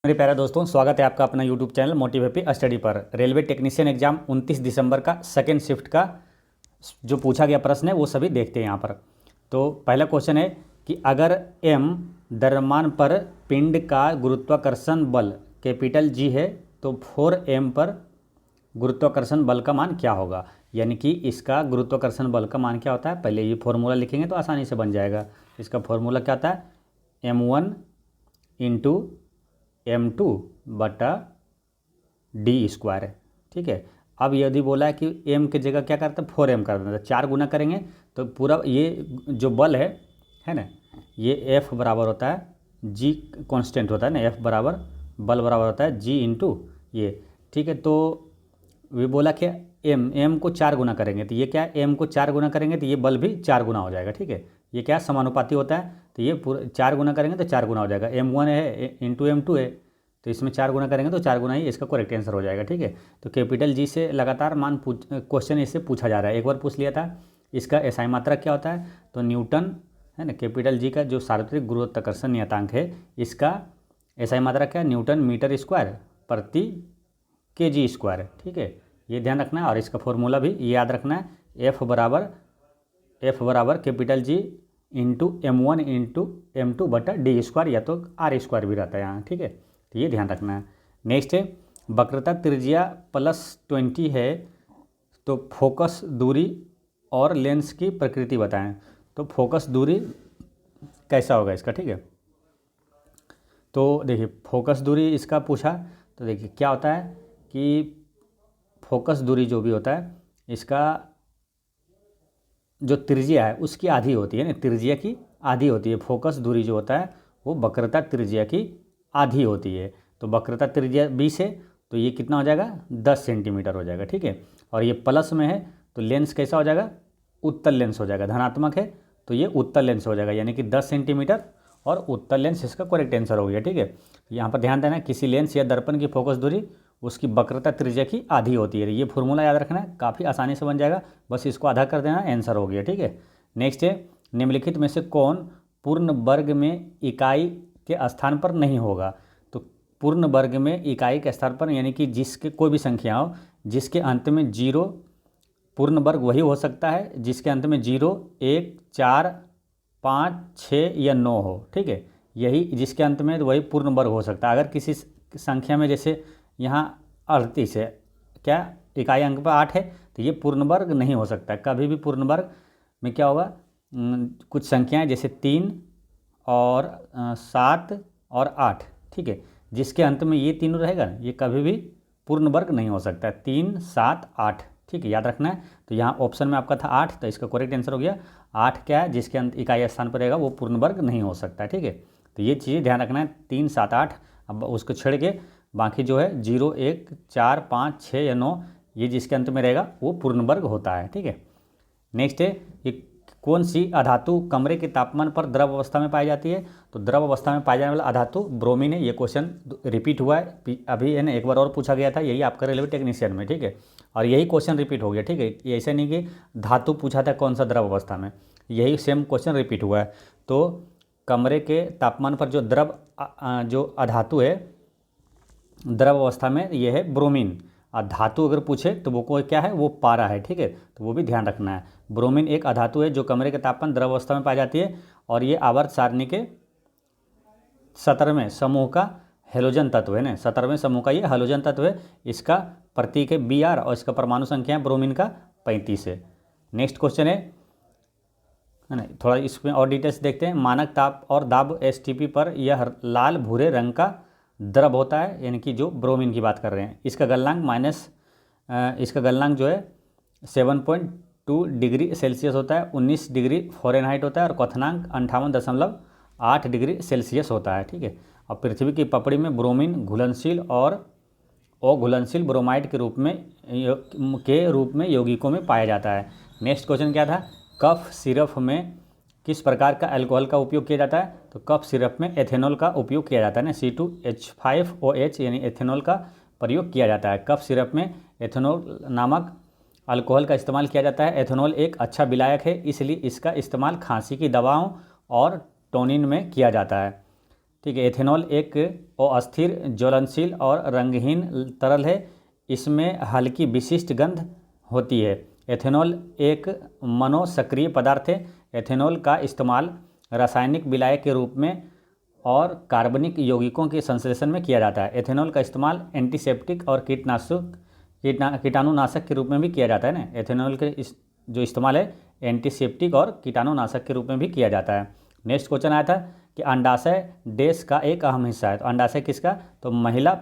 मेरे प्यारे दोस्तों, स्वागत है आपका अपना YouTube channel motive happy study पर। रेलवे टेक्नीशियन एग्जाम 29 दिसंबर का सेकेंड शिफ्ट का जो पूछा गया प्रश्न है वो सभी देखते हैं यहाँ पर। तो पहला क्वेश्चन है कि अगर m द्रव्यमान पर पिंड का गुरुत्वाकर्षण बल कैपिटल G है तो 4m पर गुरुत्वाकर्षण बल का मान क्या होगा। यानी कि इसका गुरुत्वाकर्षण बल का मान क्या होता है, पहले ये फॉर्मूला लिखेंगे तो आसानी से बन जाएगा। इसका फॉर्मूला क्या होता है, m1 इंटू m2 बटा डी स्क्वायर। ठीक है। अब यदि बोला है कि m की जगह क्या करते हैं 4m कर देते हैं, 4 गुना करेंगे तो पूरा ये जो बल है ना, ये F बराबर होता है G कांस्टेंट होता है ना, F बराबर बल बराबर होता है G इंटू ये। ठीक है। तो वे बोला कि m को 4 गुना करेंगे तो ये क्या है, m को 4 गुना करेंगे तो ये बल भी 4 गुना हो जाएगा। ठीक है। ये क्या समानुपाती होता है तो ये पूरा 4 गुना करेंगे तो 4 गुना हो जाएगा। m1 है इंटू m2 है तो इसमें 4 गुना करेंगे तो 4 गुना ही इसका करेक्ट आंसर हो जाएगा। ठीक है। तो कैपिटल G से लगातार मान क्वेश्चन इससे पूछा जा रहा है। एक बार पूछ लिया था। इसका एसआई मात्रक क्या होता है तो न्यूटन है ना, कैपिटल G का जो सार्वत्रिक गुरुत्वाकर्षण नियतांक है इसका एसआई मात्रक क्या है, न्यूटन मीटर स्क्वायर प्रति kg स्क्वायर। ठीक है, ये ध्यान रखना है। और इसका फॉर्मूला भी ये याद रखना है, F बराबर capital G into m1 into m2 बटा डी स्क्वायर, या तो r स्क्वायर भी रहता है यहाँ। ठीक है, तो ये ध्यान रखना है। नेक्स्ट है, वक्रता त्रिज्या +20 है तो फोकस दूरी और लेंस की प्रकृति बताएं। तो फोकस दूरी कैसा होगा इसका। ठीक है, तो देखिए फोकस दूरी इसका पूछा तो देखिए क्या होता है कि फोकस दूरी जो भी होता है इसका जो त्रिज्या है उसकी आधी होती है ना, त्रिज्या की आधी होती है। फोकस दूरी जो होता है वो वक्रता त्रिज्या की आधी होती है। तो वक्रता त्रिज्या 20 है तो ये कितना हो जाएगा, 10 सेंटीमीटर हो जाएगा। ठीक है, और ये प्लस में है तो लेंस कैसा हो जाएगा, उत्तल लेंस हो जाएगा। धनात्मक है तो ये उत्तल लेंस हो जाएगा, यानी कि 10 सेंटीमीटर और उत्तल लेंस इसका करेक्ट आंसर हो गया। ठीक है, यहाँ पर ध्यान देना, किसी लेंस या दर्पण की फोकस दूरी उसकी वक्रता त्रिज्या की आधी होती है। ये फॉर्मूला याद रखना है, काफ़ी आसानी से बन जाएगा, बस इसको आधा कर देना, आंसर हो गया। ठीक है, नेक्स्ट है, निम्नलिखित में से कौन पूर्ण वर्ग में इकाई के स्थान पर नहीं होगा। तो पूर्ण वर्ग में इकाई के स्थान पर यानी कि जिसके कोई भी संख्या हो जिसके अंत में 0, पूर्ण वर्ग वही हो सकता है जिसके अंत में 0, 1, 4, 5, 6 या 9 हो। ठीक है, यही जिसके अंत में वही पूर्ण वर्ग हो सकता है। अगर किसी संख्या में जैसे यहाँ 38 है, क्या इकाई अंक पर 8 है तो ये पूर्ण वर्ग नहीं हो सकता। कभी भी पूर्ण वर्ग में क्या होगा, कुछ संख्याएं जैसे 3 और 7 और 8, ठीक है, जिसके अंत में ये तीनों रहेगा ये कभी भी पूर्ण वर्ग नहीं हो सकता। 3, 7, 8, ठीक है, याद रखना है। तो यहाँ ऑप्शन में आपका था 8 तो इसका करेक्ट आंसर हो गया 8। क्या है, जिसके अंत इकाई स्थान पर रहेगा वो पूर्ण वर्ग नहीं हो सकता। ठीक है, तो ये चीज़ें ध्यान रखना है, 3, 7, 8। अब उसको छेड़ के बाकी जो है 0, 1, 4, 5, 6 या 9 ये जिसके अंत में रहेगा वो पूर्ण वर्ग होता है। ठीक है, नेक्स्ट है, ये कौन सी अधातु कमरे के तापमान पर द्रव अवस्था में पाई जाती है। तो द्रव अवस्था में पाई जाने वाला अधातु ब्रोमीन है। ये क्वेश्चन रिपीट हुआ है अभी है ना, एक बार और पूछा गया था, यही आपका रेलवे टेक्नीशियन में। ठीक है, और यही क्वेश्चन रिपीट हो गया। ठीक है, ये ऐसा नहीं कि धातु पूछा था कौन सा द्रव अवस्था में, यही सेम क्वेश्चन रिपीट हुआ है। तो कमरे के तापमान पर जो जो अधातु है द्रव अवस्था में ये है ब्रोमीन। और धातु अगर पूछे तो वो कोई क्या है, वो पारा है। ठीक है, तो वो भी ध्यान रखना है। ब्रोमीन एक अधातु है जो कमरे के तापमान द्रव अवस्था में पाई जाती है और ये आवर्त सारणी के 17वें समूह का हेलोजन तत्व है ना, 17वें समूह का ये हेलोजन तत्व है। इसका प्रतीक है Br और इसका परमाणु संख्या है ब्रोमीन का 35 है। नेक्स्ट क्वेश्चन है ना, थोड़ा इसमें और डिटेल्स देखते हैं। मानक ताप और दाब STP पर यह लाल भूरे रंग का द्रव होता है, यानी कि जो ब्रोमीन की बात कर रहे हैं। इसका गलनांक जो है 7.2 डिग्री सेल्सियस होता है, 19 डिग्री फ़ारेनहाइट होता है और क्वथनांक 58.8 डिग्री सेल्सियस होता है। ठीक है, और पृथ्वी की पपड़ी में ब्रोमीन घुलनशील और अघुलनशील ब्रोमाइड के रूप में यौगिकों में पाया जाता है। नेक्स्ट क्वेश्चन क्या था, कफ सिरप में किस प्रकार का अल्कोहल का उपयोग किया जाता है। तो कफ सिरप में एथेनॉल का उपयोग किया जाता है ना, C2H5OH यानी एथेनॉल का प्रयोग किया जाता है। कफ सिरप में एथेनॉल नामक अल्कोहल का इस्तेमाल किया जाता है। एथेनॉल एक अच्छा विलायक है, इसलिए इसका इस्तेमाल खांसी की दवाओं और टोनिन में किया जाता है। ठीक है। एथेनॉल एक अस्थिर, ज्वलनशील और रंगहीन तरल है। इसमें हल्की विशिष्ट गंध होती है। एथेनॉल एक मनोसक्रिय पदार्थ है। एथेनॉल का इस्तेमाल रासायनिक विलायक के रूप में और कार्बनिक यौगिकों के संश्लेषण में किया जाता है। एथेनॉल का इस्तेमाल एंटीसेप्टिक और कीटाणुनाशक के रूप में भी किया जाता है ना। एथेनॉल के जो इस्तेमाल है एंटीसेप्टिक और कीटाणुनाशक के रूप में भी किया जाता है। नेक्स्ट क्वेश्चन आया था कि अंडाशय देश का एक अहम हिस्सा है। तो अंडाशय किसका? तो महिला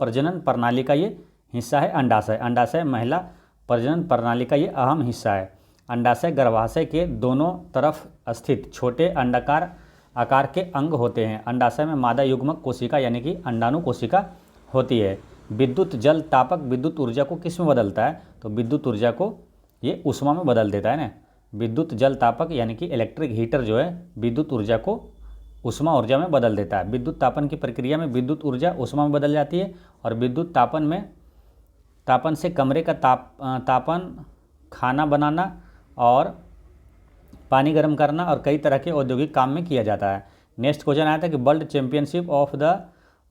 प्रजनन प्रणाली का ये हिस्सा है अंडाशय। अंडाशय महिला प्रजनन प्रणाली का ये अहम हिस्सा है। अंडाशय गर्भाशय के दोनों तरफ स्थित छोटे अंडाकार आकार के अंग होते हैं। अंडाशय में मादा युग्मक कोशिका यानी कि अंडाणु कोशिका होती है। विद्युत जल तापक विद्युत ऊर्जा को किस में बदलता है? तो विद्युत ऊर्जा को ये ऊष्मा में बदल देता है ना। विद्युत जल तापक यानी कि इलेक्ट्रिक हीटर जो है विद्युत ऊर्जा को ऊष्मा ऊर्जा में बदल देता है। विद्युत तापन की प्रक्रिया में विद्युत ऊर्जा ऊष्मा में बदल जाती है और विद्युत तापन से कमरे का तापन, खाना बनाना और पानी गर्म करना और कई तरह के औद्योगिक काम में किया जाता है। नेक्स्ट क्वेश्चन आया था कि वर्ल्ड चैंपियनशिप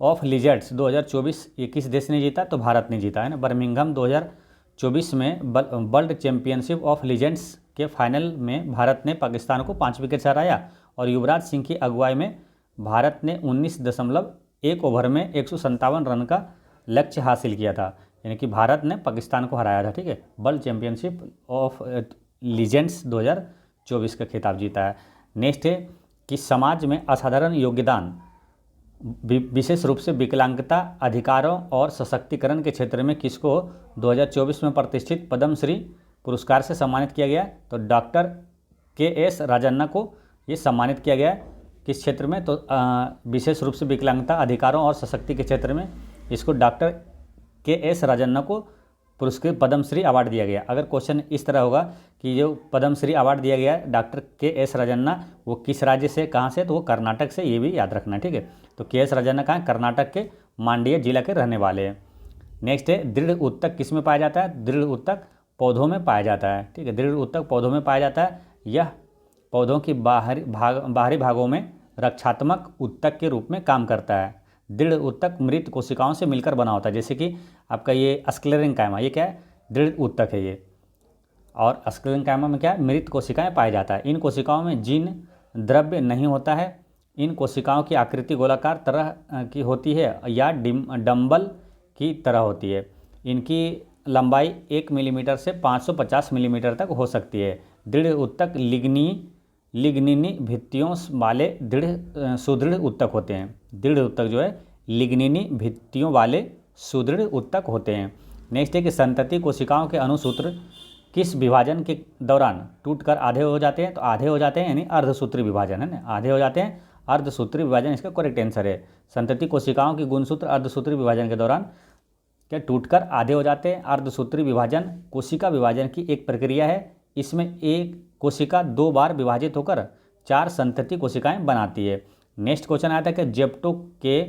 ऑफ लिजर्ड्स 2024 ये किस देश ने जीता? तो भारत ने जीता है ना। बर्मिंघम 2024 में वर्ल्ड चैंपियनशिप ऑफ लीजेंड्स के फाइनल में भारत ने पाकिस्तान को 5 विकेट से हराया और युवराज सिंह की अगुवाई में भारत ने 19.1 ओवर में 157 रन का लक्ष्य हासिल किया था। यानी कि भारत ने पाकिस्तान को हराया था। ठीक है। वर्ल्ड चैंपियनशिप ऑफ लीजेंड्स 2024 का खिताब जीता है। नेक्स्ट है कि समाज में असाधारण योगदान विशेष रूप से विकलांगता अधिकारों और सशक्तिकरण के क्षेत्र में किसको 2024 में प्रतिष्ठित पद्मश्री पुरस्कार से सम्मानित किया गया? तो डॉक्टर के.एस. राजन्ना को ये सम्मानित किया गया। किस क्षेत्र में? तो विशेष रूप से विकलांगता अधिकारों और सशक्ति के क्षेत्र में इसको डॉक्टर के.एस. राजन्ना को पुरस्कृत पद्मश्री अवार्ड दिया गया। अगर क्वेश्चन इस तरह होगा कि जो पद्मश्री अवार्ड दिया गया है डॉक्टर के.एस. राजन्ना वो किस राज्य से, कहाँ से? तो वो कर्नाटक से, ये भी याद रखना। ठीक है। तो के.एस. राजन्ना कहाँ? कर्नाटक के मांड्या जिला के रहने वाले हैं। नेक्स्ट है दृढ़ ऊतक किस में पाया जाता है? दृढ़ ऊतक पौधों में पाया जाता है। ठीक है। दृढ़ ऊतक पौधों में पाया जाता है। यह पौधों की बाहरी भागों में रक्षात्मक ऊतक के रूप में काम करता है। दृढ़ ऊतक मृत कोशिकाओं से मिलकर बना होता है। जैसे कि आपका ये स्क्लेरेंकाइमा, ये क्या है? दृढ़ ऊतक है ये। और स्क्लेरेंकाइमा में क्या है? मृत कोशिकाएं पाया जाता है। इन कोशिकाओं में जीन द्रव्य नहीं होता है। इन कोशिकाओं की आकृति गोलाकार तरह की होती है या डंबल की तरह होती है। इनकी लंबाई 1 मिलीमीटर से 550 मिलीमीटर तक हो सकती है। दृढ़ ऊतक लिग्निनी भित्तियों वाले सुदृढ़ ऊतक होते हैं। दृढ़ ऊतक जो है लिग्निनी भित्तियों वाले सुदृढ़ ऊतक होते हैं। नेक्स्ट है कि संतति कोशिकाओं के अणुसूत्र किस विभाजन के दौरान टूटकर आधे हो जाते हैं? तो आधे हो जाते हैं यानी अर्धसूत्री विभाजन है ना। आधे हो जाते हैं, अर्धसूत्री विभाजन इसका करेक्ट आंसर है। संतति कोशिकाओं के गुणसूत्र अर्धसूत्री विभाजन के दौरान क्या टूटकर आधे हो जाते हैं। अर्धसूत्री विभाजन कोशिका विभाजन की एक प्रक्रिया है। इसमें एक कोशिका 2 बार विभाजित होकर 4 संतति कोशिकाएं बनाती है। नेक्स्ट क्वेश्चन आया था कि जेप्टो के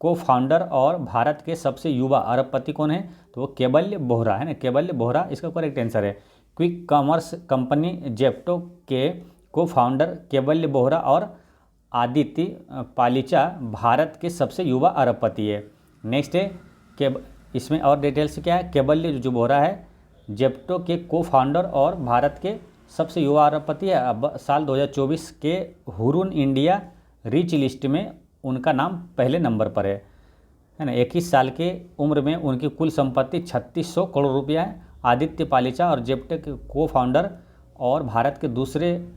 को फाउंडर और भारत के सबसे युवा अरबपति कौन है? तो वो केवल्य बोहरा है ना। केवल्य बोहरा इसका करेक्ट आंसर है। क्विक कॉमर्स कंपनी जेप्टो के को फाउंडर केवल्य बोहरा और आदित्य पालीचा भारत के सबसे युवा अरबपति है। नेक्स्ट है कि इसमें और डिटेल्स क्या है? केवल्य जो बोहरा है जेप्टो के को फाउंडर और भारत के सबसे युवा अरबपति है। अब साल 2024 के हुरून इंडिया रिच लिस्ट में उनका नाम पहले नंबर पर है ना। 21 साल के उम्र में उनकी कुल संपत्ति 3600 करोड़ रुपया है। आदित्य पालीचा और जेप्टो के को फाउंडर और भारत के दूसरे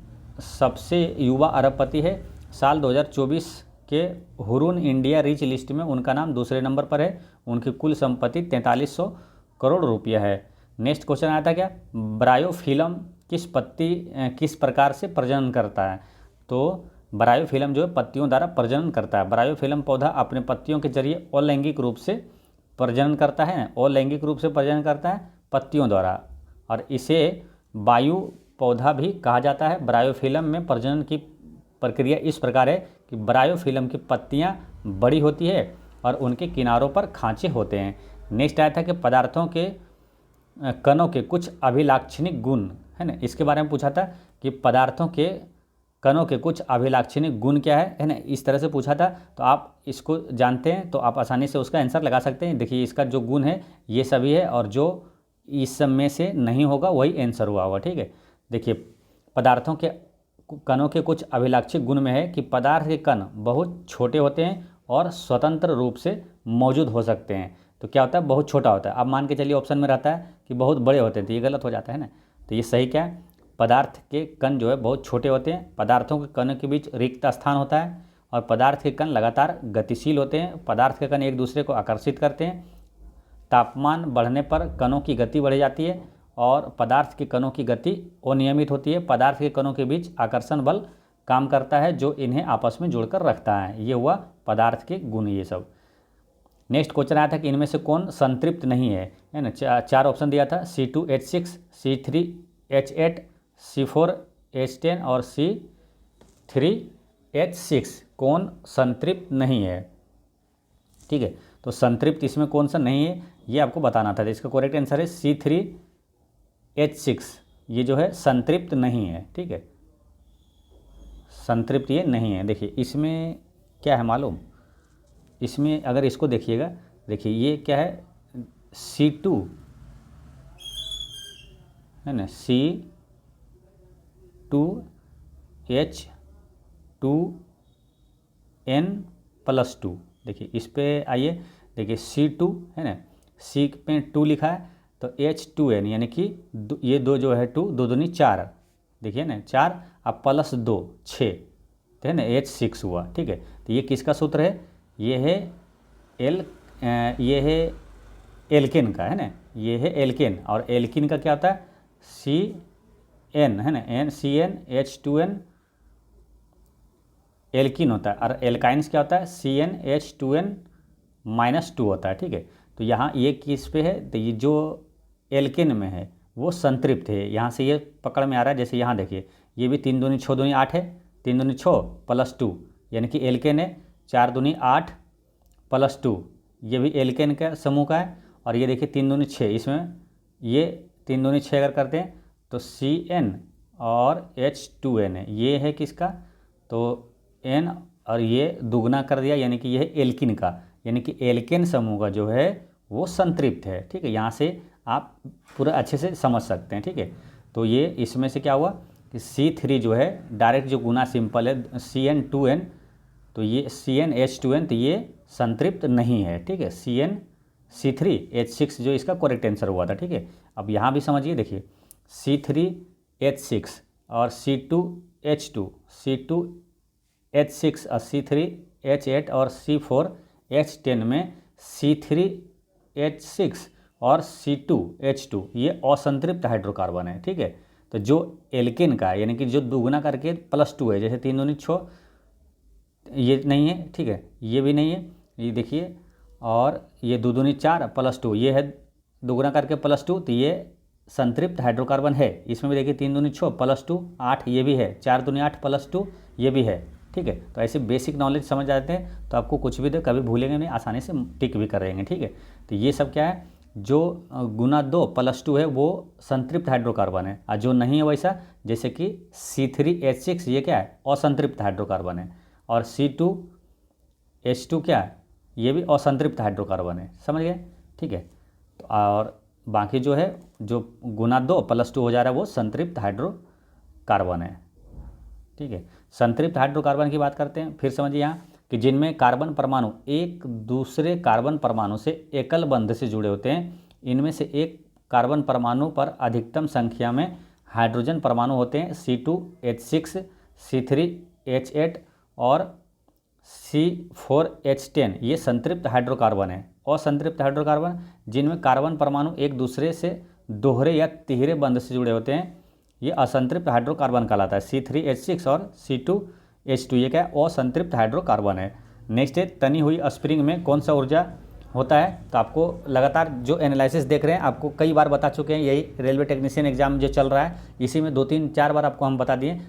सबसे युवा अरबपति है। साल 2024 के हुरून इंडिया रिच लिस्ट में उनका नाम दूसरे नंबर पर है। उनकी कुल संपत्ति 4300 करोड़ रुपया है। नेक्स्ट क्वेश्चन आया था क्या? ब्रायोफिल्म किस प्रकार से प्रजनन करता है? तो ब्रायोफिल्म जो है पत्तियों द्वारा प्रजनन करता है। ब्रायोफिल्म पौधा अपने पत्तियों के जरिए अलैंगिक रूप से प्रजनन करता है। अलैंगिक रूप से प्रजनन करता है पत्तियों द्वारा और इसे वायु पौधा भी कहा जाता है। ब्रायोफिल्म में प्रजनन की प्रक्रिया इस प्रकार है कि ब्रायोफिल्म की पत्तियां बड़ी होती है और उनके किनारों पर खांचे होते हैं। नेक्स्ट आया था कि पदार्थों के कणों के कुछ अभिलाक्षणिक गुण है ना। इसके बारे में पूछा था कि पदार्थों के कणों के कुछ अभिलाक्षणिक गुण क्या है ना, इस तरह से पूछा था। तो आप इसको जानते हैं तो आप आसानी से उसका आंसर लगा सकते हैं। देखिए इसका जो गुण है ये सभी है, और जो इस सब में से नहीं होगा वही आंसर हुआ होगा। ठीक है, देखिए पदार्थों के कणों के कुछ अभिलाक्षिक गुण में है कि पदार्थ के कण बहुत छोटे होते हैं और स्वतंत्र रूप से मौजूद हो सकते हैं। तो क्या होता है, बहुत छोटा होता है। अब मान के चलिए ऑप्शन में रहता है कि बहुत बड़े होते हैं, तो ये गलत हो जाता है ना। तो ये सही क्या है, पदार्थ के कण जो है बहुत छोटे होते हैं, पदार्थों के कणों के बीच रिक्त स्थान होता है, और पदार्थ के कण लगातार गतिशील होते हैं, पदार्थ के कण एक दूसरे को आकर्षित करते हैं, तापमान बढ़ने पर कणों की गति बढ़ जाती है, और पदार्थ के कणों की गति अनियमित होती है। पदार्थ के कणों के बीच आकर्षण बल काम करता है जो इन्हें आपस में जोड़कर रखता है। ये हुआ पदार्थ के गुण ये सब। नेक्स्ट क्वेश्चन आया था कि इनमें से कौन संतृप्त नहीं है ना। चार ऑप्शन दिया था, C2H6, C3H8, C4H10 और C3H6। कौन संतृप्त नहीं है, ठीक है। तो संतृप्त इसमें कौन सा नहीं है ये आपको बताना था। तो इसका करेक्ट आंसर है C3H6, ये जो है संतृप्त नहीं है। ठीक है, संतृप्त ये नहीं है। देखिए इसमें क्या है मालूम, इसमें अगर इसको देखिएगा, देखिए ये क्या है, C2 है ना, C2H2N+2। देखिए इस पे आइए, देखिए C2 है ना, C पे 2 लिखा है, तो H2N यानी कि ये दो जो है 2, 2 दूनी 4, देखिए ना 4 अब +2 6, तो है ना H6 हुआ। ठीक है, तो ये किसका सूत्र है, ये है ये है एल्केन का, है ना, ये है एल्केन। और एल्किन का क्या होता है, CN है ना, CnH2n एल्किन होता है, और एल्काइंस क्या होता है, CnH2n-2 होता है। ठीक है, तो यहाँ ये किस पे है, तो ये जो एल्केन में है वो संतृप्त है। यहाँ से ये पकड़ में आ रहा है, जैसे यहाँ देखिए ये भी 3 दूनी 6 दूनी 8 है, 3 दूनी 6 +2 यानी कि एल्केन है, 4 दूनी 8 +2 ये भी एल्केन का समूह का है। और ये देखिए 3 दूनी 6, इसमें ये 3 दूनी 6 अगर करते हैं तो CN और H2N है, ये है किसका, तो N और ये दुगना कर दिया यानी कि ये है एल्किन का, यानी कि एल्केन समूह का जो है वो संतृप्त है। ठीक है, यहाँ से आप पूरा अच्छे से समझ सकते हैं। ठीक है, तो ये इसमें से क्या हुआ कि C3 जो है डायरेक्ट जो गुना सिंपल है CN2N, तो ये CnH2n, तो ये संतृप्त नहीं है। ठीक है, C3H6 जो इसका करेक्ट आंसर हुआ था। ठीक है, अब यहाँ भी समझिए, देखिए C3H6 और C2H2, C2H6 और C3H8 और C4H10 में C3H6 और C2H2 ये असंतृप्त हाइड्रोकार्बन है। ठीक है, तो जो एल्केन का यानी कि जो दुगुना करके +2 है, जैसे 3 दूनी 6 ये नहीं है। ठीक है, ये भी नहीं है, ये देखिए, और ये 2 दूनी 4 +2 ये है दुगुना करके +2, तो ये संतृप्त हाइड्रोकार्बन है। इसमें भी देखिए 3 दूनी 6 +2 8 ये भी है, 4 दूनी 8 +2 ये भी है। ठीक है, तो ऐसे बेसिक नॉलेज समझ जाते हैं तो आपको कुछ भी दे कभी भूलेंगे नहीं, आसानी से टिक भी करेंगे। ठीक है, तो ये सब क्या है, जो गुना 2 +2 है वो संतृप्त हाइड्रोकार्बन है, और जो नहीं है वैसा जैसे कि C3H6 ये क्या है, असंतृप्त हाइड्रोकार्बन है, और C2H2 क्या है, ये भी असंतृप्त हाइड्रोकार्बन है। समझ गए। ठीक है, तो और बाकी जो है जो गुना 2 +2 हो जा रहा है वो संतृप्त हाइड्रोकार्बन है। ठीक है, संतृप्त हाइड्रोकार्बन की बात करते हैं। फिर समझिए यहाँ कि जिनमें कार्बन परमाणु एक दूसरे कार्बन परमाणु से एकल बंध से जुड़े होते हैं, इनमें से एक कार्बन परमाणु पर अधिकतम संख्या में हाइड्रोजन परमाणु होते हैं। C2H6, C3H8 और C4H10 ये संतृप्त हाइड्रोकार्बन है। असंतृप्त हाइड्रोकार्बन जिनमें कार्बन परमाणु एक दूसरे से दोहरे या तिहरे बंध से जुड़े होते हैं, ये असंतृप्त हाइड्रोकार्बन कहलाता है। C3H6 और C2H2 ये क्या है, असंतृप्त हाइड्रोकार्बन है। नेक्स्ट है तनी हुई स्प्रिंग में कौन सा ऊर्जा होता है। तो आपको लगातार जो एनालिसिस देख रहे हैं आपको कई बार बता चुके हैं, यही रेलवे टेक्नीशियन एग्जाम जो चल रहा है इसी में 2-3-4 बार आपको हम बता दिए।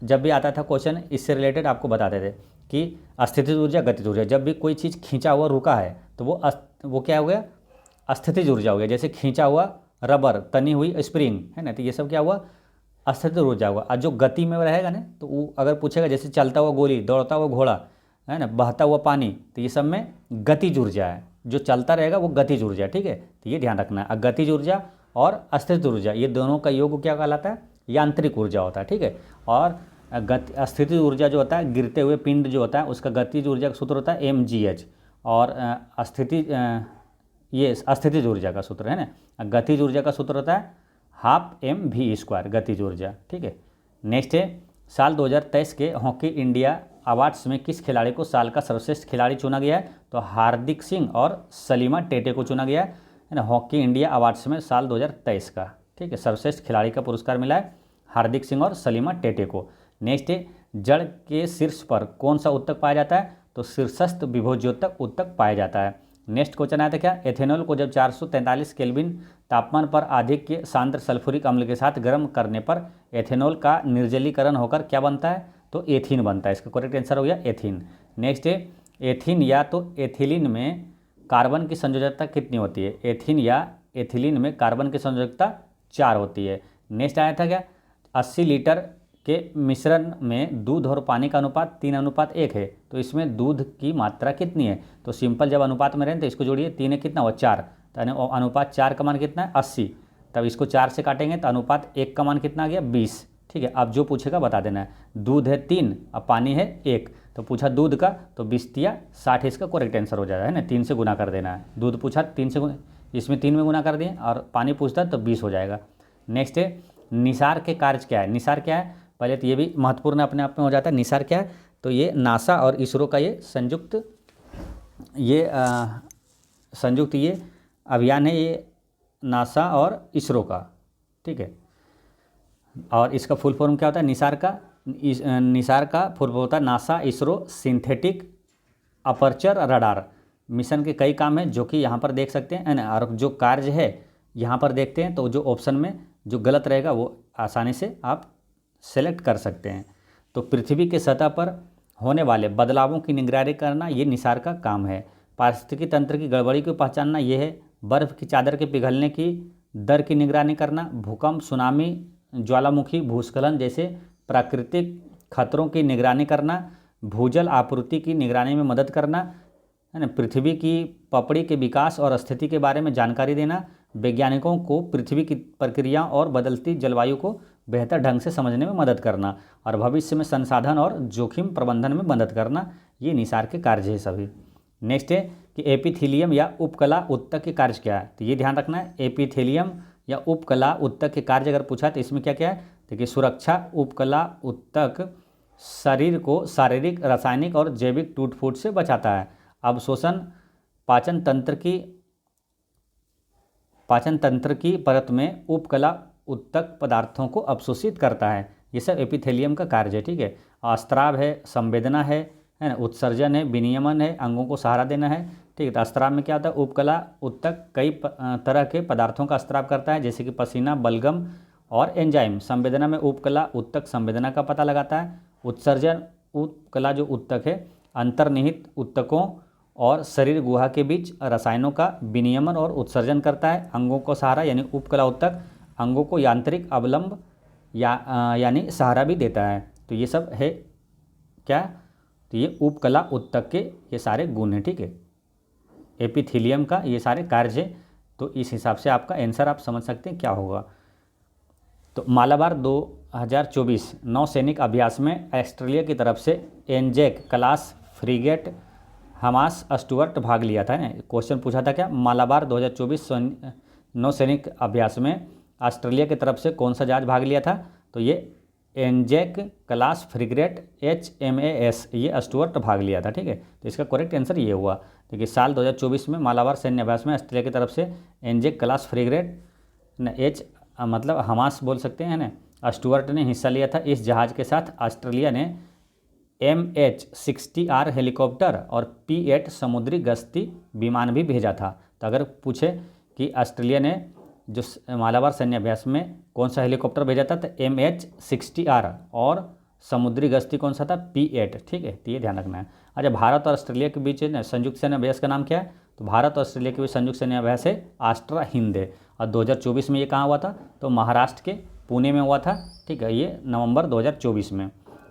जब भी आता था क्वेश्चन इससे रिलेटेड आपको बताते थे कि स्थितिज ऊर्जा गतिज ऊर्जा, जब भी कोई चीज़ खींचा हुआ रुका है तो वो क्या हो गया, स्थितिज ऊर्जा हो गया। जैसे खींचा हुआ रबर, तनी हुई स्प्रिंग है ना, तो ये सब क्या हुआ, अस्थिर ऊर्जा होगा। और जो गति में रहेगा ना, तो वो अगर पूछेगा जैसे चलता हुआ गोली, दौड़ता हुआ घोड़ा, है ना, बहता हुआ पानी, तो ये सब में गतिज ऊर्जा है। जो चलता रहेगा वो गतिज ऊर्जा है, ठीक है, तो ये ध्यान रखना है। गतिज ऊर्जा और अस्थिर ऊर्जा, ये दोनों का योग क्या कहलाता है? यांत्रिक ऊर्जा होता है, ठीक है। और अस्थिर ऊर्जा जो होता है, गिरते हुए पिंड जो होता है, उसका गतिज ऊर्जा का सूत्र होता है mgh। और ये अस्थितिज ऊर्जा का सूत्र है ना, गतिज ऊर्जा का सूत्र होता है हाफ mv², गतिज ऊर्जा, ठीक है। नेक्स्ट है, साल 2023 के हॉकी इंडिया अवार्ड्स में किस खिलाड़ी को साल का सर्वश्रेष्ठ खिलाड़ी चुना गया है? तो हार्दिक सिंह और सलीमा टेटे को चुना गया है ना, हॉकी इंडिया अवार्ड्स में साल 2023 का, ठीक है। सर्वश्रेष्ठ खिलाड़ी का पुरस्कार मिला है हार्दिक सिंह और सलीमा टेटे को। नेक्स्ट है, जड़ के शीर्ष पर कौन सा उत्तक पाया जाता है? तो शीर्षस्थ विभोज्योतक उत्तक पाया जाता है। नेक्स्ट क्वेश्चन आया था क्या? एथेनॉल को जब 443 केल्विन तापमान पर आधिक्य सांद्र सल्फ्यूरिक अम्ल के साथ गर्म करने पर एथेनॉल का निर्जलीकरण होकर क्या बनता है? तो एथीन बनता है। इसका करेक्ट आंसर हो गया एथीन। नेक्स्ट है, एथीन या तो एथिलीन में कार्बन की संयोजकता कितनी होती है? एथीन या एथिलीन में कार्बन की संयोजकता 4 होती है। नेक्स्ट आया था क्या? 80 लीटर के मिश्रण में दूध और पानी का अनुपात 3:1 है, तो इसमें दूध की मात्रा कितनी है? तो सिंपल जब अनुपात में रहें तो इसको जोड़िए, 3 है कितना हुआ? 4, तो अनुपात 4 का मान कितना है? 80। तब इसको 4 से काटेंगे तो अनुपात 1 का मान कितना आ गया? 20, ठीक है। अब जो पूछेगा बता देना है। दूध है 3 और पानी है 1, तो पूछा दूध का, तो 20 या 60 इसका करेक्ट आंसर हो जाएगा, है ना। 3 से गुना कर देना है। दूध पूछा 3 से, इसमें 3 में गुना कर दिए, और पानी पूछता तो 20 हो जाएगा। नेक्स्ट है, निसार के कार्य क्या है? निसार क्या है? पहले तो ये भी महत्वपूर्ण अपने आप में हो जाता है। निसार क्या है? तो ये नासा और इसरो का ये संयुक्त ये अभियान है, ये नासा और इसरो का, ठीक है। और इसका फुल फॉर्म क्या होता है निसार का? निसार का फुल फॉर्म होता है NASA ISRO synthetic aperture radar. Mission के कई काम हैं जो कि यहाँ पर देख सकते हैं ना, और जो कार्य है यहाँ पर देखते हैं, तो जो ऑप्शन में जो गलत रहेगा वो आसानी से आप सेलेक्ट कर सकते हैं। तो पृथ्वी के सतह पर होने वाले बदलावों की निगरानी करना ये निसार का काम है। पारिस्थितिकी तंत्र की गड़बड़ी को पहचानना ये है। बर्फ़ की चादर के पिघलने की दर की निगरानी करना, भूकंप, सुनामी, ज्वालामुखी, भूस्खलन जैसे प्राकृतिक खतरों की निगरानी करना, भूजल आपूर्ति की निगरानी में मदद करना, है ना, पृथ्वी की पपड़ी के विकास और स्थिति के बारे में जानकारी देना, वैज्ञानिकों को पृथ्वी की प्रक्रिया और बदलती जलवायु को बेहतर ढंग से समझने में मदद करना, और भविष्य में संसाधन और जोखिम प्रबंधन में मदद करना, ये निसार के कार्य है सभी। नेक्स्ट है कि एपिथेलियम या उपकला उत्तक के कार्य क्या है? तो ये ध्यान रखना है, एपिथेलियम या उपकला उत्तक के कार्य अगर पूछा तो इसमें क्या क्या है? देखिए, सुरक्षा, उपकला उत्तक शरीर को शारीरिक, रासायनिक और जैविक टूट फूट से बचाता है। अवशोषण, पाचन तंत्र की परत में उपकला उत्तक पदार्थों को अवशोषित करता है। ये सब एपिथेलियम का कार्य है, ठीक है। अस्त्राव है, संवेदना है ना, उत्सर्जन है, विनियमन है, अंगों को सहारा देना है, ठीक है। तो अस्त्राव में क्या होता है? उपकला उत्तक कई तरह के पदार्थों का अस्त्राव करता है, जैसे कि पसीना, बलगम और एंजाइम। संवेदना में उपकला उत्तक संवेदना का पता लगाता है। उत्सर्जन, उपकला जो उत्तक है अंतर्निहित उत्तकों और शरीर गुहा के बीच रसायनों का विनियमन और उत्सर्जन करता है। अंगों को सहारा यानी उपकला उत्तक अंगों को यांत्रिक अवलंब यानी सहारा भी देता है। तो ये सब है क्या? तो ये उपकला उत्तक के ये सारे गुण हैं, ठीक है। एपिथेलियम का ये सारे कार्य है, तो इस हिसाब से आपका आंसर आप समझ सकते हैं क्या होगा। तो मालाबार 2024 नौसैनिक अभ्यास में ऑस्ट्रेलिया की तरफ से Anzac class frigate Hamas Stuart भाग लिया था ना। क्वेश्चन पूछा था क्या? मालाबार 2024 नौसैनिक अभ्यास में ऑस्ट्रेलिया की तरफ से कौन सा जहाज भाग लिया था? तो ये एंजेक क्लास फ्रिगेट HMAS ये स्टुअर्ट भाग लिया था, ठीक है। तो इसका करेक्ट आंसर ये हुआ। देखिए, साल 2024 में मालाबार सैन्य अभ्यास में ऑस्ट्रेलिया की तरफ से एंजेक क्लास फ्रिगेट न मतलब हमास बोल सकते हैं ना, स्टुअर्ट ने हिस्सा लिया था। इस जहाज़ के साथ ऑस्ट्रेलिया ने MH-60R हेलीकॉप्टर और P-8 समुद्री गश्ती विमान भी भेजा था। तो अगर पूछे कि ऑस्ट्रेलिया ने जो मालाबार सैन्य अभ्यास में कौन सा हेलीकॉप्टर भेजा था, तो MH-60R, और समुद्री गश्ती कौन सा था? P-8, ठीक है। तो ये ध्यान रखना है। अच्छा, भारत और ऑस्ट्रेलिया के बीच संयुक्त सैन्य अभ्यास का नाम क्या है? तो भारत और ऑस्ट्रेलिया के बीच संयुक्त सैन्य अभ्यास है आस्ट्रा हिंद है। और 2024 में ये कहाँ हुआ था? तो महाराष्ट्र के पुणे में हुआ था, ठीक है, ये नवंबर 2024 में।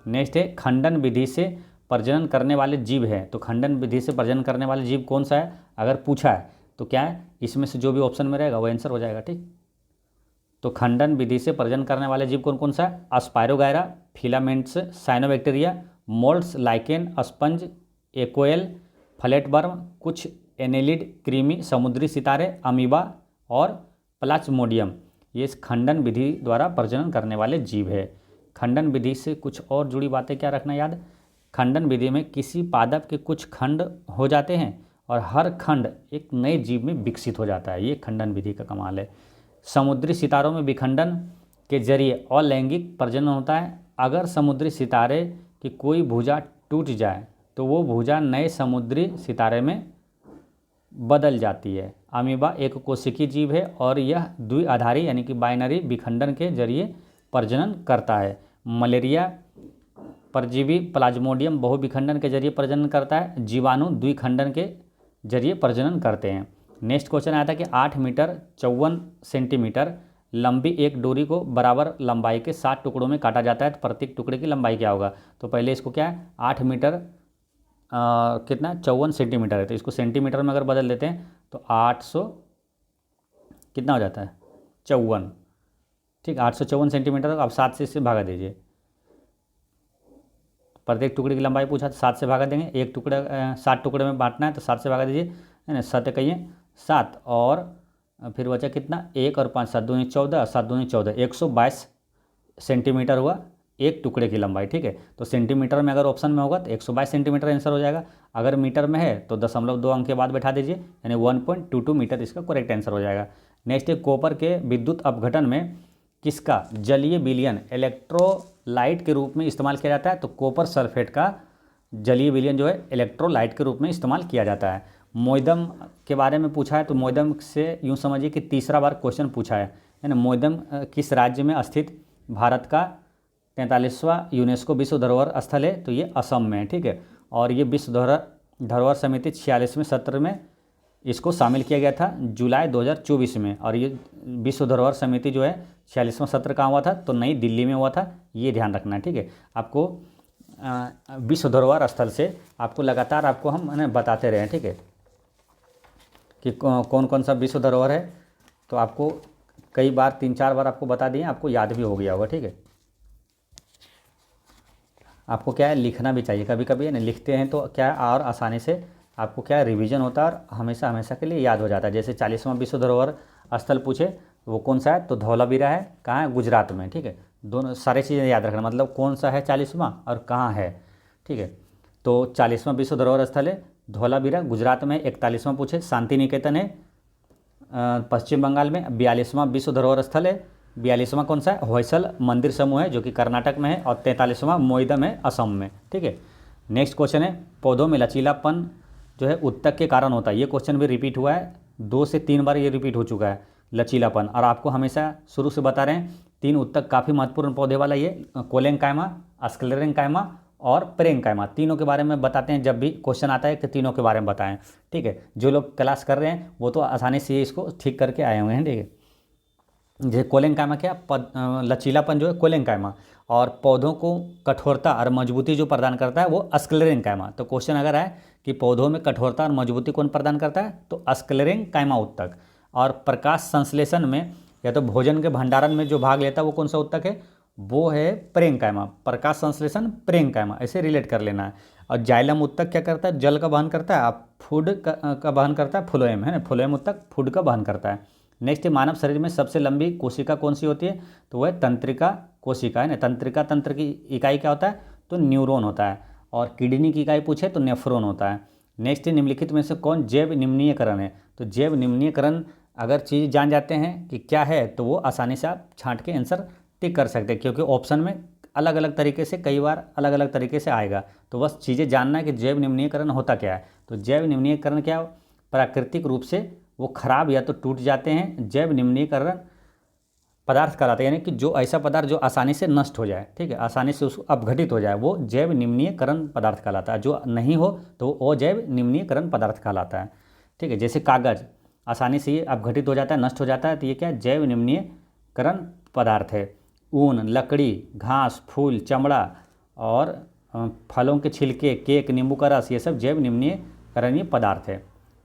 नेक्स्ट है खंडन विधि से प्रजनन करने वाले जीव है, तो खंडन विधि से प्रजनन करने वाले जीव कौन सा है अगर पूछा है तो क्या है, इसमें से जो भी ऑप्शन में रहेगा वो आंसर हो जाएगा, ठीक। तो खंडन विधि से प्रजनन करने वाले जीव कौन कौन सा है, spirogyra, filaments, cyanobacteria, moulds, lichen, sponge, acoel, flatworm, कुछ एनेलिड, कृमि, समुद्री सितारे, अमीबा और प्लाज्मोडियम, ये इस खंडन विधि द्वारा प्रजनन करने वाले जीव है। खंडन विधि से कुछ और जुड़ी बातें क्या रखना याद, खंडन विधि में किसी पादप के कुछ खंड हो जाते हैं और हर खंड एक नए जीव में विकसित हो जाता है, ये खंडन विधि का कमाल है। समुद्री सितारों में विखंडन के जरिए अलैंगिक प्रजनन होता है। अगर समुद्री सितारे की कोई भुजा टूट जाए तो वो भुजा नए समुद्री सितारे में बदल जाती है। अमीबा एक कोशिकीय जीव है और यह द्विआधारी यानी कि बाइनरी विखंडन के जरिए प्रजनन करता है। मलेरिया परजीवी प्लाज्मोडियम बहुविखंडन के जरिए प्रजनन करता है। जीवाणु द्विखंडन के जरिए प्रजनन करते हैं। नेक्स्ट क्वेश्चन आया था कि 8 मीटर 54 सेंटीमीटर लंबी एक डोरी को बराबर लंबाई के 7 टुकड़ों में काटा जाता है, तो प्रत्येक टुकड़े की लंबाई क्या होगा। तो पहले इसको क्या है 8 मीटर कितना 54 सेंटीमीटर है, तो इसको सेंटीमीटर में अगर बदल देते हैं तो 800 कितना हो जाता है 54, ठीक 854 सेंटीमीटर। अब 7 से इससे भागा दीजिए, प्रत्येक टुकड़े की लंबाई पूछा तो 7 से भागा देंगे। एक टुकड़े 7 टुकड़े में बांटना है तो 7 से भागा दीजिए, है ना, 7 कहिए 7 और फिर बचा कितना 1 और 5 7 दूनी 14, 7 दूनी 14, 122 सेंटीमीटर हुआ एक टुकड़े की लंबाई, ठीक है। तो सेंटीमीटर में अगर ऑप्शन में होगा तो 122 सेंटीमीटर आंसर हो जाएगा। अगर मीटर में है तो 0.2 अंक के बाद बैठा दीजिए, यानी 1.22 मीटर इसका करेक्ट आंसर हो जाएगा। नेक्स्ट है कॉपर के विद्युत अपघटन में किसका जलीय विलयन इलेक्ट्रोलाइट के रूप में इस्तेमाल किया जाता है। तो कॉपर सल्फेट का जलीय विलयन जो है इलेक्ट्रोलाइट के रूप में इस्तेमाल किया जाता है। मोइदम के बारे में पूछा है, तो मोइदम से यूँ समझिए कि तीसरा बार क्वेश्चन पूछा है ना। मोइदम किस राज्य में स्थित भारत का 43वां यूनेस्को विश्व धरोहर स्थल है, तो ये असम में है, ठीक है। और ये विश्व धरोहर समिति 46वें सत्र में इसको शामिल किया गया था जुलाई 2024 में। और ये विश्व धरोहर समिति जो है 46वां सत्र कहाँ हुआ था, तो नई दिल्ली में हुआ था, ये ध्यान रखना है, ठीक है। आपको विश्व धरोहर स्थल से आपको लगातार आपको हम बताते रहे हैं, ठीक है, कि कौन कौन सा विश्व धरोहर है। तो आपको कई बार 3-4 बार आपको बता दिए, आपको याद भी हो गया होगा, ठीक है। आपको क्या है लिखना भी चाहिए, कभी कभी है लिखते हैं तो क्या है और आसानी से आपको क्या है रिवीजन होता है और हमेशा हमेशा के लिए याद हो जाता है। जैसे 40वां विश्व धरोहर स्थल पूछे वो कौन सा है, तो धौलावीरा है, कहाँ है, गुजरात में, ठीक है। दोनों सारी चीज़ें याद रखना, मतलब कौन सा है 40वां और कहाँ है, ठीक है। तो 40वां विश्व धरोहर स्थल है धौलावीरा गुजरात में। 41वां पूछे शांति निकेतन है पश्चिम बंगाल में। 42वां विश्व धरोहर स्थल है, 42वां कौन सा है, होयसल मंदिर समूह है जो कि कर्नाटक में है। और 43वां मोइदम है असम में, ठीक है। नेक्स्ट क्वेश्चन है पौधों में लचीलापन जो है उत्तक के कारण होता है। ये क्वेश्चन भी रिपीट हुआ है, 2 से 3 बार ये रिपीट हो चुका है लचीलापन। और आपको हमेशा शुरू से बता रहे हैं 3 उत्तक काफ़ी महत्वपूर्ण पौधे वाला ये कोलेंकाइमा, स्क्लेरेंकाइमा और प्रेंकाइमा, तीनों के बारे में बताते हैं जब भी क्वेश्चन आता है कि तीनों के बारे में बताएं, ठीक है। जो लोग क्लास कर रहे हैं वो तो आसानी से इसको ठीक करके आए हुए हैं, ठीक है। जैसे कोलेंकाइमा क्या लचीलापन जो है कोलेंकाइमा, और पौधों को कठोरता और मजबूती जो प्रदान करता है वो स्क्लेरेंकाइमा। तो क्वेश्चन अगर आए कि पौधों में कठोरता और मजबूती कौन प्रदान करता है, तो स्क्लेरेंकाइमा उत्तक। और प्रकाश संश्लेषण में या तो भोजन के भंडारण में जो भाग लेता है वो कौन सा उत्तक है, वो है प्रेंकाइमा। प्रकाश संश्लेषण प्रेंकाइमा, ऐसे रिलेट कर लेना है। और जाइलम उत्तक क्या करता है, जल का वहन करता है, आप फूड का वहन करता है, फ्लोएम है ना, फ्लोएम उत्तक फूड का वहन करता है। नेक्स्ट मानव शरीर में सबसे लंबी कोशिका कौन सी होती है, तो वह तंत्रिका कोशिका है ना। तंत्रिका तंत्र की इकाई क्या होता है, तो न्यूरॉन होता है। और किडनी की इकाई पूछे तो नेफ्रॉन होता है। नेक्स्ट निम्नलिखित में से कौन जैव निम्नीयकरण है, तो जैव निम्नीयकरण अगर चीज़ जान जाते हैं कि क्या है तो वो आसानी से आप छांट के आंसर टिक कर सकते हैं, क्योंकि ऑप्शन में अलग अलग तरीके से कई बार अलग अलग तरीके से आएगा। तो बस चीज़ें जानना है कि जैव निम्नीयकरण होता क्या है। तो जैव निम्नीयकरण क्या प्राकृतिक रूप से वो खराब या तो टूट जाते हैं, जैव निम्नीकरण पदार्थ कहलाते हैं, यानी कि जो ऐसा पदार्थ जो आसानी से नष्ट हो जाए, ठीक है, आसानी से उसको अपघटित हो जाए, वो जैव निम्नीकरण पदार्थ कहलाता है। जो नहीं हो तो वो अजैव निम्नीकरण पदार्थ कहलाता है, ठीक है। जैसे कागज आसानी से ये अपघटित हो जाता है, नष्ट हो जाता है, तो ये क्या है, जैव निम्नीकरण पदार्थ है। ऊन, लकड़ी, घास, फूल, चमड़ा और फलों के छिलके, केक, नींबू का रस, ये सब जैव निम्नीकरणीय पदार्थ है।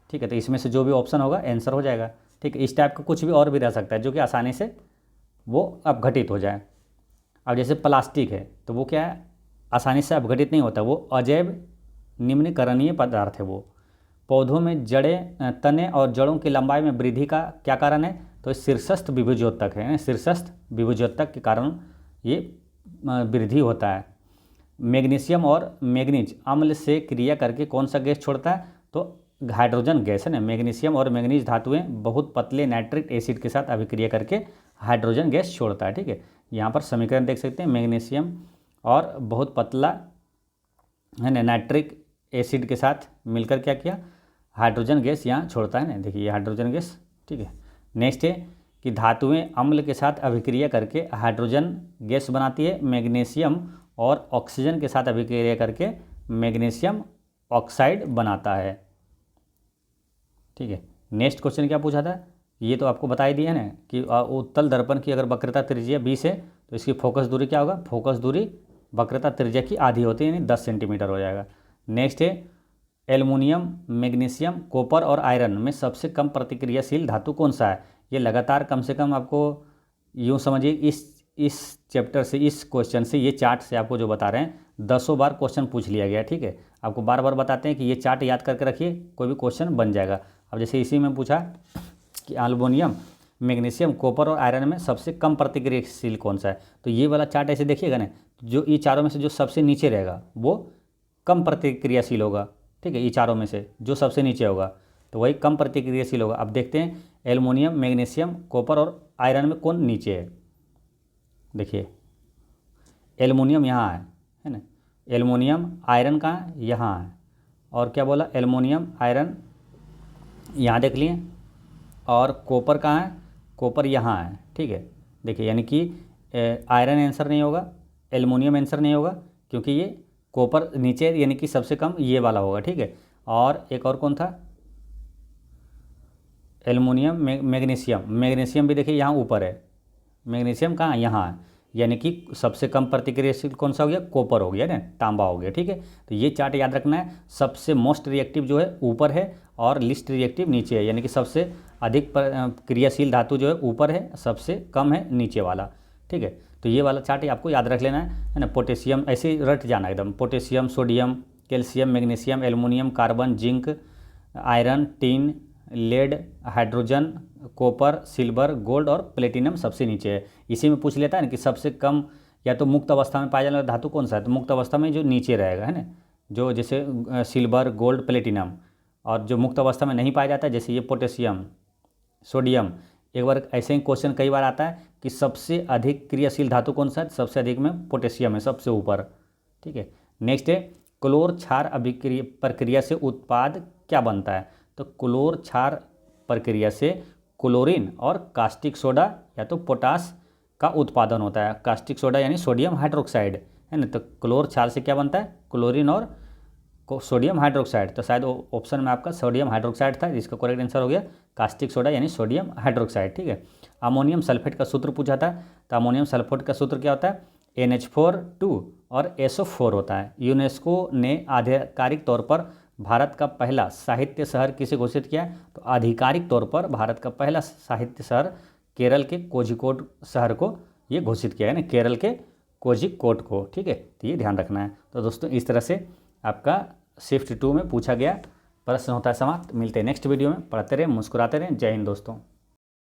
ठीक है, तो इसमें से जो भी ऑप्शन होगा आंसर हो जाएगा। ठीक है, इस टाइप का कुछ भी और भी रह सकता है जो कि आसानी से वो अपघटित हो जाए। अब जैसे प्लास्टिक है तो वो क्या है, आसानी से अपघटित नहीं होता, वो अजैव निम्नीकरणीय पदार्थ है। वो पौधों में जड़ें, तने और जड़ों की लंबाई में वृद्धि का क्या कारण है, तो शीर्षस्थ विभुज्योतक है। शीर्षस्थ विभुज्योतक के कारण ये वृद्धि होता है। मैग्नीशियम और मैग्नीज अम्ल से क्रिया करके कौन सा गैस छोड़ता है, तो हाइड्रोजन गैस है ना। मैग्नीशियम और मैग्नीज धातुएं बहुत पतले नाइट्रिक एसिड के साथ अभिक्रिया करके हाइड्रोजन गैस छोड़ता है। ठीक है, यहाँ पर समीकरण देख सकते हैं, मैग्नीशियम और बहुत पतला है ना नाइट्रिक एसिड के साथ मिलकर क्या किया, हाइड्रोजन गैस यहाँ छोड़ता है ना। देखिए ये हाइड्रोजन गैस। ठीक है, नेक्स्ट है कि धातुएं अम्ल के साथ अभिक्रिया करके हाइड्रोजन गैस बनाती है। मैग्नीशियम और ऑक्सीजन के साथ अभिक्रिया करके मैग्नीशियम ऑक्साइड बनाता है। ठीक है, नेक्स्ट क्वेश्चन क्या पूछा था, ये तो आपको बता ही दिया है ना कि उत्तल दर्पण की अगर वक्रता त्रिज्या 20 है तो इसकी फोकस दूरी क्या होगा, फोकस दूरी वक्रता त्रिज्या की आधी होती है, यानी 10 सेंटीमीटर हो जाएगा। नेक्स्ट है एल्युमिनियम, मैग्नीशियम, कॉपर और आयरन में सबसे कम प्रतिक्रियाशील धातु कौन सा है। ये लगातार कम से कम आपको यूँ समझिए इस चैप्टर से, इस क्वेश्चन से, ये चार्ट से आपको जो बता रहे हैं 10 बार क्वेश्चन पूछ लिया गया। ठीक है, आपको बार बार बताते हैं कि ये चार्ट याद करके रखिए, कोई भी क्वेश्चन बन जाएगा। अब जैसे इसी में पूछा कि एल्युमिनियम, मैग्नीशियम, कॉपर और आयरन में सबसे कम प्रतिक्रियाशील कौन सा है, तो ये वाला चार्ट ऐसे देखिएगा ना, जो ये चारों में से जो सबसे नीचे रहेगा वो कम प्रतिक्रियाशील होगा। ठीक है, ये चारों में से जो सबसे नीचे होगा तो वही कम प्रतिक्रियाशील होगा। अब देखते हैं एल्युमिनियम, मैग्नीशियम, कॉपर और आयरन में कौन नीचे है। देखिए एल्युमिनियम यहाँ है ना, एल्युमिनियम, आयरन कहाँ है, यहाँ है। और क्या बोला, एल्युमिनियम, आयरन यहाँ देख लिए, और कॉपर कहाँ है, कॉपर यहाँ है। ठीक है, देखिए यानी कि आयरन आंसर नहीं होगा, एल्युमिनियम आंसर नहीं होगा, क्योंकि ये कॉपर नीचे यानी कि सबसे कम ये वाला होगा। ठीक है, और एक और कौन था, एल्युमिनियम, मैग्नीशियम, मैग्नीशियम भी देखिए यहाँ ऊपर है, मैग्नीशियम कहाँ, यहाँ है, यानी कि सबसे कम प्रतिक्रियाशील कौन सा हो गया, कॉपर हो गया ना, तांबा हो गया। ठीक है, तो ये चार्ट याद रखना है, सबसे मोस्ट रिएक्टिव जो है ऊपर है और लिस्ट रिएक्टिव नीचे है, यानी कि सबसे अधिक क्रियाशील धातु जो है ऊपर है, सबसे कम है नीचे वाला। ठीक है, तो ये वाला चार्ट आपको याद रख लेना है ना। पोटेशियम ऐसे ही रट जाना एकदम, potassium, sodium, calcium, magnesium, aluminium, carbon, zinc, iron, tin, lead, hydrogen, copper, silver, gold और प्लेटिनम सबसे नीचे है। इसी में पूछ लेता है ना कि सबसे कम या तो मुक्त अवस्था में पाया जाने वाला धातु कौन सा है, तो मुक्त अवस्था में जो नीचे रहेगा है ना, जो जैसे सिल्वर, गोल्ड, प्लेटिनम। और जो मुक्त अवस्था में नहीं पाया जाता है जैसे ये पोटेशियम, सोडियम। एक बार ऐसे ही क्वेश्चन कई बार आता है कि सबसे अधिक क्रियाशील धातु कौन सा है, सबसे अधिक में पोटेशियम है सबसे ऊपर। ठीक है, नेक्स्ट है क्लोर क्षार अभिक्रिया प्रक्रिया से उत्पाद क्या बनता है, तो क्लोर क्षार प्रक्रिया से क्लोरीन और कास्टिक सोडा या तो पोटास का उत्पादन होता है। कास्टिक सोडा यानी सोडियम हाइड्रोक्साइड है ना, तो क्लोर क्षार से क्या बनता है, क्लोरीन और सोडियम हाइड्रोक्साइड। तो शायद ऑप्शन में आपका सोडियम हाइड्रोक्साइड था, जिसका करेक्ट आंसर हो गया कास्टिक सोडा यानी सोडियम हाइड्रोक्साइड। ठीक है, अमोनियम सल्फेट का सूत्र पूछा था, तो अमोनियम सल्फेट का सूत्र क्या होता है, NH4 और SO4 होता है। यूनेस्को ने आधिकारिक तौर पर भारत का पहला साहित्य शहर किसे घोषित किया, तो आधिकारिक तौर पर भारत का पहला साहित्य शहर केरल के कोझिकोड शहर को ये घोषित किया है ना, केरल के कोझिकोड को। ठीक है, तो ये ध्यान रखना है। तो दोस्तों इस तरह से आपका शिफ्ट 2 में पूछा गया प्रश्न होता है समाप्त। मिलते हैं नेक्स्ट वीडियो में, पढ़ते रहें, मुस्कुराते रहें। जय हिंद दोस्तों।